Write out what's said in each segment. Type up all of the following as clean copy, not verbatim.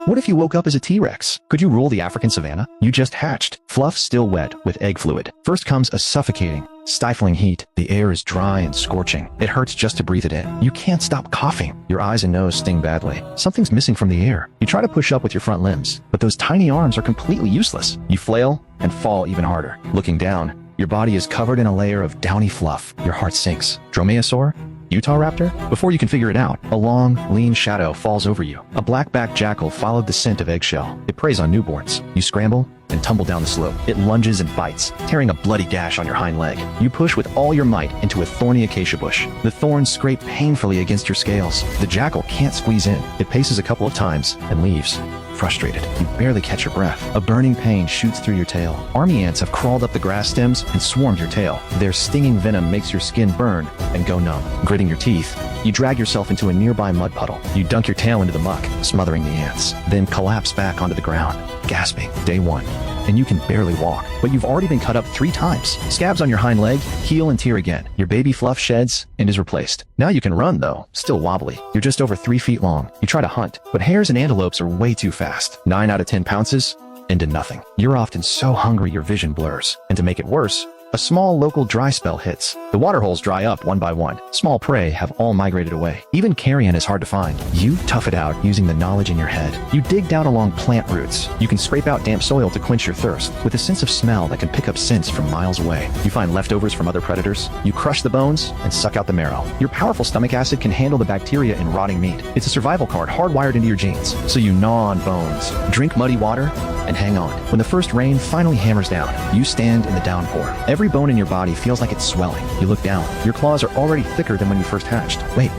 What if you woke up as a T-Rex? Could you rule the African savanna? You just hatched, fluff still wet with egg fluid. First comes a suffocating, stifling heat. The air is dry and scorching. It hurts just to breathe it in. You can't stop coughing. Your eyes and nose sting badly. Something's missing from the air. You try to push up with your front limbs, but those tiny arms are completely useless. You flail and fall even harder. Looking down, your body is covered in a layer of downy fluff. Your heart sinks. Dromaeosaur? Utahraptor? Before you can figure it out, a long, lean shadow falls over you. A black-backed jackal followed the scent of eggshell. It preys on newborns. You scramble and tumble down the slope. It lunges and bites, tearing a bloody gash on your hind leg. You push with all your might into a thorny acacia bush. The thorns scrape painfully against your scales. The jackal can't squeeze in. It paces a couple of times and leaves. Frustrated, you barely catch your breath. A burning pain shoots through your tail. Army ants have crawled up the grass stems and swarmed your tail. Their stinging venom makes your skin burn and go numb. Gritting your teeth, you drag yourself into a nearby mud puddle. You dunk your tail into the muck, smothering the ants, then collapse back onto the ground, gasping. Day 1. And you can barely walk, but you've already been cut up 3 times. Scabs on your hind leg, heal and tear again. Your baby fluff sheds and is replaced. Now you can run though, still wobbly. You're just over 3 feet long. You try to hunt, but hares and antelopes are way too fast. 9 out of 10 pounces into nothing. You're often so hungry your vision blurs. And to make it worse, a small local dry spell hits. The water holes dry up one by one. Small prey have all migrated away. Even carrion is hard to find. You tough it out using the knowledge in your head. You dig down along plant roots. You can scrape out damp soil to quench your thirst with a sense of smell that can pick up scents from miles away. You find leftovers from other predators. You crush the bones and suck out the marrow. Your powerful stomach acid can handle the bacteria in rotting meat. It's a survival card hardwired into your genes. So you gnaw on bones, drink muddy water, and hang on. When the first rain finally hammers down, you stand in the downpour. Every bone in your body feels like it's swelling. You look down. Your claws are already thicker than when you first hatched. Wait.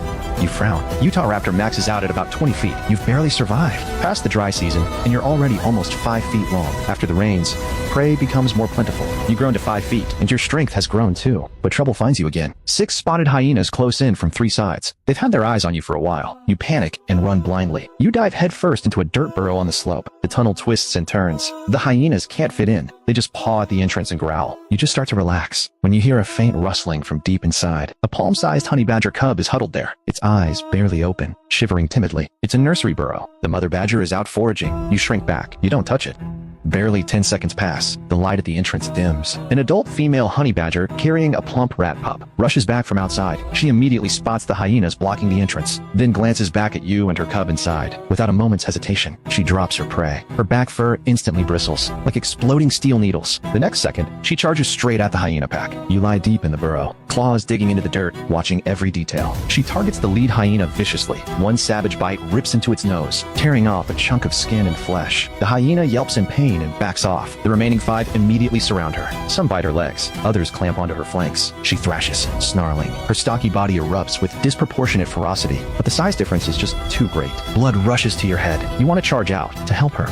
You frown. Utahraptor maxes out at about 20 feet. You've barely survived. Past the dry season, and you're already almost 5 feet long. After the rains, prey becomes more plentiful. You've grown to 5 feet, and your strength has grown too. But trouble finds you again. 6 spotted hyenas close in from 3 sides. They've had their eyes on you for a while. You panic and run blindly. You dive headfirst into a dirt burrow on the slope. The tunnel twists and turns. The hyenas can't fit in. They just paw at the entrance and growl. You just start to relax when you hear a faint rustling from deep inside. A palm-sized honey badger cub is huddled there, its eyes barely open, shivering timidly. It's a nursery burrow. The mother badger is out foraging. You shrink back. You don't touch it. Barely 10 seconds pass. The light at the entrance dims. An adult female honey badger carrying a plump rat pup rushes back from outside. She immediately spots the hyenas blocking the entrance, then glances back at you and her cub inside. Without a moment's hesitation, she drops her prey. Her back fur instantly bristles, like exploding steel needles. The next second, she charges straight at the hyena pack. You lie deep in the burrow, claws digging into the dirt, watching every detail. She targets the lead hyena viciously. One savage bite rips into its nose, tearing off a chunk of skin and flesh. The hyena yelps in pain and backs off. The remaining 5 immediately surround her. Some bite her legs, others clamp onto her flanks. She thrashes, snarling. Her stocky body erupts with disproportionate ferocity, but the size difference is just too great. Blood rushes to your head. You want to charge out to help her.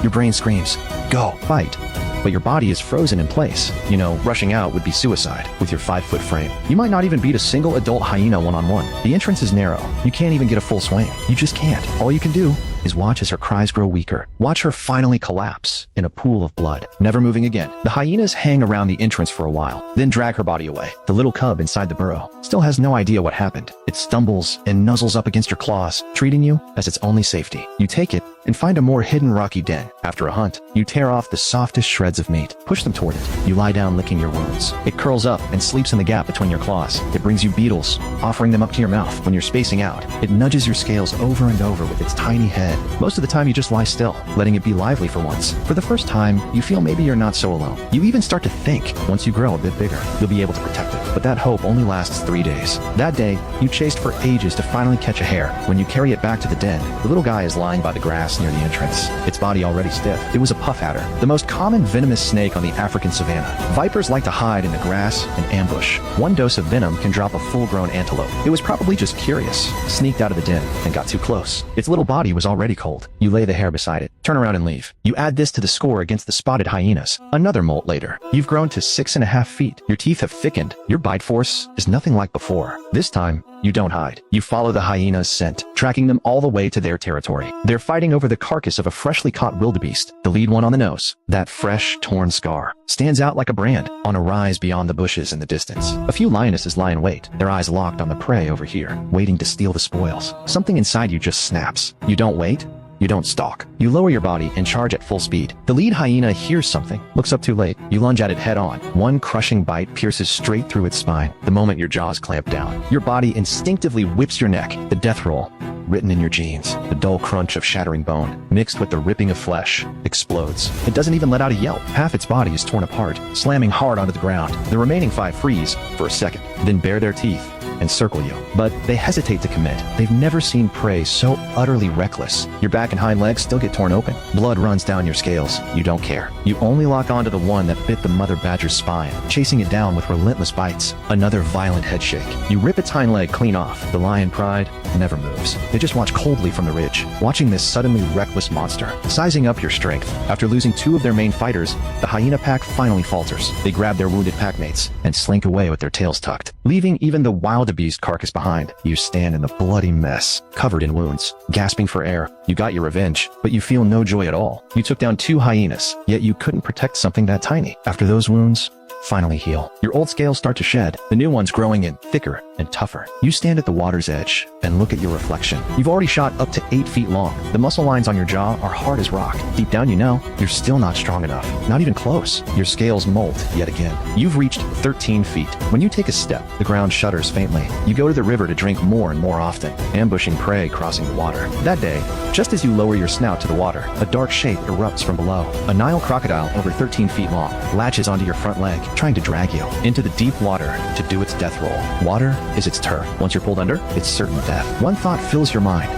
Your brain screams, "Go, fight!" But your body is frozen in place. You know, rushing out would be suicide with your 5-foot frame. You might not even beat a single adult hyena one-on-one. The entrance is narrow. You can't even get a full swing. You just can't. All you can do is watch as her cries grow weaker. Watch her finally collapse in a pool of blood, never moving again. The hyenas hang around the entrance for a while, then drag her body away. The little cub inside the burrow still has no idea what happened. It stumbles and nuzzles up against your claws, treating you as its only safety. You take it and find a more hidden rocky den. After a hunt, you tear off the softest shreds of meat, push them toward it. You lie down licking your wounds. It curls up and sleeps in the gap between your claws. It brings you beetles, offering them up to your mouth. When you're spacing out, it nudges your scales over and over with its tiny head. Most of the time you just lie still, letting it be lively for once. For the first time, you feel maybe you're not so alone. You even start to think, once you grow a bit bigger, you'll be able to protect it. But that hope only lasts 3 days. That day, you chased for ages to finally catch a hare. When you carry it back to the den, the little guy is lying by the grass near the entrance, its body already stiff. It was a puff adder, the most common venomous snake on the African savanna. Vipers like to hide in the grass and ambush. One dose of venom can drop a full-grown antelope. It was probably just curious, sneaked out of the den, and got too close. Its little body was already cold. You lay the hare beside it, turn around and leave. You add this to the score against the spotted hyenas. Another molt later. You've grown to 6.5 feet. Your teeth have thickened. Your bite force is nothing like before. This time, you don't hide. You follow the hyena's scent, tracking them all the way to their territory. They're fighting over the carcass of a freshly caught wildebeest. The lead one on the nose, that fresh, torn scar, stands out like a brand on a rise beyond the bushes in the distance. A few lionesses lie in wait, their eyes locked on the prey over here, waiting to steal the spoils. Something inside you just snaps. You don't wait. You don't stalk. You lower your body and charge at full speed. The lead hyena hears something, looks up too late. You lunge at it head on. One crushing bite pierces straight through its spine. The moment your jaws clamp down, your body instinctively whips your neck. The death roll, written in your genes. The dull crunch of shattering bone, mixed with the ripping of flesh, explodes. It doesn't even let out a yelp. Half its body is torn apart, slamming hard onto the ground. The remaining 5 freeze for a second, then bare their teeth and circle you. But they hesitate to commit. They've never seen prey so utterly reckless. Your back and hind legs still get torn open. Blood runs down your scales. You don't care. You only lock onto the one that bit the mother badger's spine, chasing it down with relentless bites. Another violent head shake. You rip its hind leg clean off. The lion pride never moves. They just watch coldly from the ridge, watching this suddenly reckless monster. Sizing up your strength. After losing 2 of their main fighters, the hyena pack finally falters. They grab their wounded packmates and slink away with their tails tucked, leaving even the wildebeest carcass behind. You stand in the bloody mess, covered in wounds, gasping for air. You got your revenge, but you feel no joy at all. You took down 2 hyenas, yet you couldn't protect something that tiny. After those wounds finally heal, your old scales start to shed, the new ones growing in thicker and tougher. You stand at the water's edge and look at your reflection. You've already shot up to 8 feet long. The muscle lines on your jaw are hard as rock. Deep down you know, you're still not strong enough. Not even close. Your scales molt yet again. You've reached 13 feet. When you take a step, the ground shudders faintly. You go to the river to drink more and more often, ambushing prey crossing the water. That day, just as you lower your snout to the water, a dark shape erupts from below. A Nile crocodile over 13 feet long latches onto your front leg, trying to drag you into the deep water to do its death roll. Water is its turf. Once you're pulled under, it's certain death. One thought fills your mind.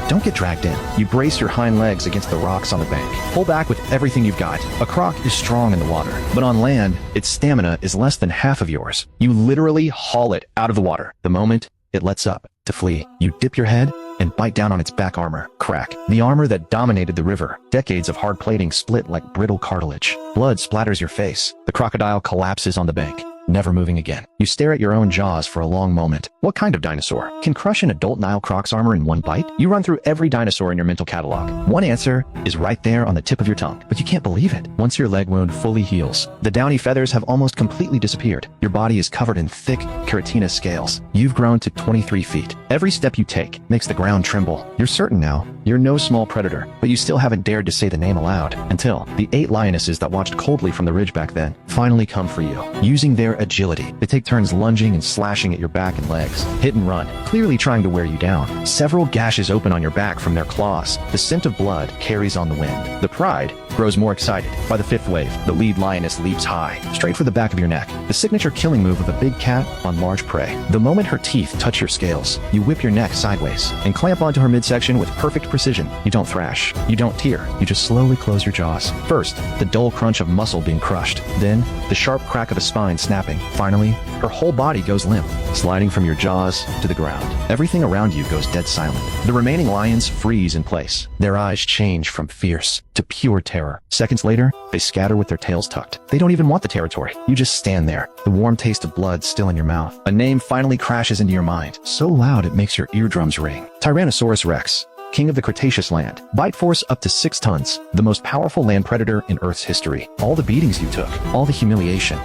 Don't get dragged in. You brace your hind legs against the rocks on the bank. Pull back with everything you've got. A croc is strong in the water, but on land, its stamina is less than half of yours. You literally haul it out of the water. The moment it lets up to flee, you dip your head and bite down on its back armor. Crack. The armor that dominated the river. Decades of hard plating split like brittle cartilage. Blood splatters your face. The crocodile collapses on the bank, never moving again. You stare at your own jaws for a long moment. What kind of dinosaur can crush an adult Nile croc's armor in one bite? You run through every dinosaur in your mental catalog. One answer is right there on the tip of your tongue, but you can't believe it. Once your leg wound fully heals, the downy feathers have almost completely disappeared. Your body is covered in thick keratinous scales. You've grown to 23 feet. Every step you take makes the ground tremble. You're certain now you're no small predator, but you still haven't dared to say the name aloud until the 8 lionesses that watched coldly from the ridge back then finally come for you. Using their agility, they take turns lunging and slashing at your back and legs. Hit and run, clearly trying to wear you down. Several gashes open on your back from their claws. The scent of blood carries on the wind. The pride grows more excited. By the 5th wave, the lead lioness leaps high, straight for the back of your neck. The signature killing move of a big cat on large prey. The moment her teeth touch your scales, you whip your neck sideways and clamp onto her midsection with perfect precision. You don't thrash. You don't tear. You just slowly close your jaws. First, the dull crunch of muscle being crushed. Then, the sharp crack of a spine snapping. Finally, her whole body goes limp, sliding from your jaws to the ground. Everything around you goes dead silent. The remaining lions freeze in place. Their eyes change from fierce to pure terror. Seconds later, they scatter with their tails tucked. They don't even want the territory. You just stand there, the warm taste of blood still in your mouth. A name finally crashes into your mind, so loud it makes your eardrums ring. Tyrannosaurus Rex, king of the Cretaceous land. Bite force up to 6 tons. The most powerful land predator in Earth's history. All the beatings you took, all the humiliation,